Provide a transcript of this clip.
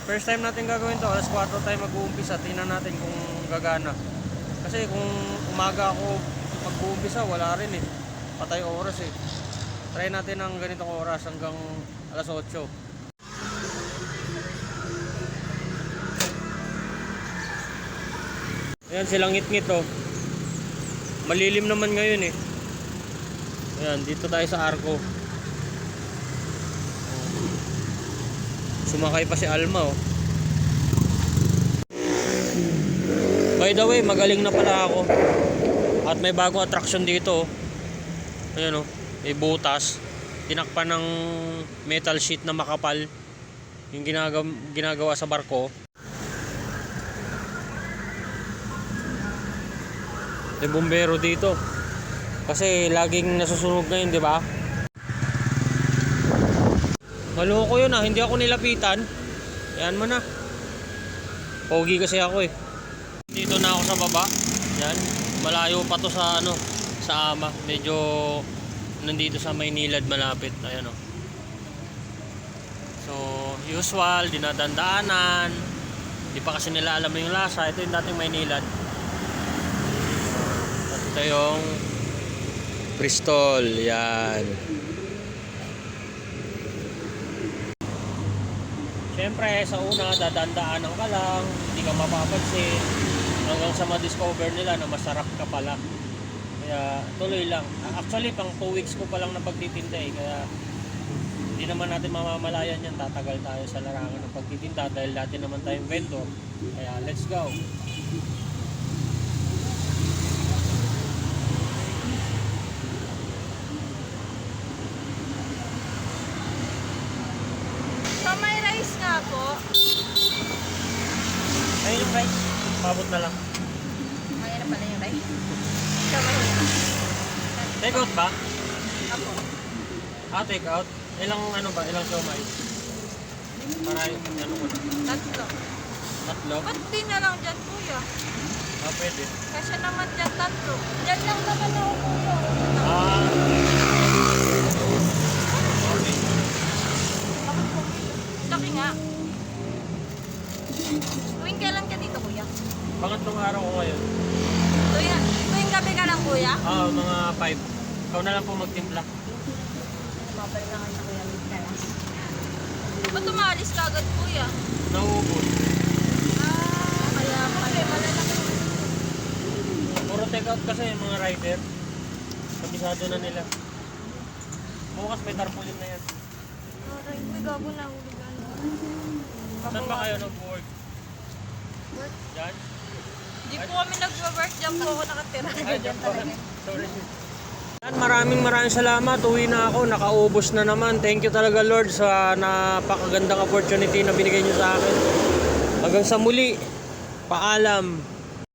First time natin gagawin to, alas 4 tayo mag-uumpisa. Tingnan natin kung gagana. Kasi kung umaga ako mag-uumpisa, wala rin eh. Patay oras eh. Try natin ng ganitong oras hanggang alas 8. Ayan silang ngit-ngit oh. Malilim naman ngayon eh. Ayan, dito tayo sa Arco. Sumakay pa si Alma oh. By the way, magaling na pala ako. At may bagong attraction dito oh. Ayan oh, may butas. Tinakpan ng metal sheet na makapal. Yung ginagawa sa barko. May bumbero dito. Kasi laging nasusunog ngayon, di ba? Maloko yun ah, hindi ako nilapitan. Yan mo na. Pogi kasi ako eh. Dito na ako sa baba. Yan. Malayo pa to sa ano, sa Ama. Medyo nandito sa Maynilad malapit. Ayan oh. So, usual, dinadandaanan. Di pa kasi nila alam yung lasa. Ito yung dating Maynilad. At ito yung Bristol. Yan. Siyempre, sa una, dadandaanan ka lang. Hindi ka mapapansin. Hanggang sa ma-discover nila na masarap ka pala. Kaya, tuloy lang. Actually, pang 2 weeks ko pa lang na pagtitinda eh. Kaya, hindi naman natin mamamalayan yan. Tatagal tayo sa larangan ng pagtitinda dahil dati naman tayong vendor. Kaya, let's go. So, may rice nga po. Ayun yung rice. Pabot na lang. Mayroon pala yung rice. So, mayroon. Take out ba? Apo. Take out. Ilang ano ba? Ilang siomay? Para ano mo na? Tatlo. Tatlo? Ba't di na lang dyan, kuya? Pwede. Kasi naman dyan tatlo. Dyan lang naman ako, kuya. Okay. Laki nga. Tuwing kailan ka dito, kuya? Pangatlong araw ko ngayon. Tuwing gabi ka lang, kuya? Mga 5. Ikaw na lang po magtimpla. Mabalik na kayo, kuya. Ba't umalis ka agad, kuya? Nauubos. Kaya malalaki. Puro take out kasi yung mga rider. Kabisado na nila. Bukas may tarpaulin na yan. Aray, may gago na huligan. Saan ba kayo nag-work? Work? Diyan? Di po kami nag-work. Diyan po ako nakatira. Ay, diyan po. Sorry. Maraming salamat. Uwi na ako. Nakaubos na naman. Thank you talaga Lord sa napakagandang opportunity na binigay niyo sa akin. Hanggang sa muli. Paalam.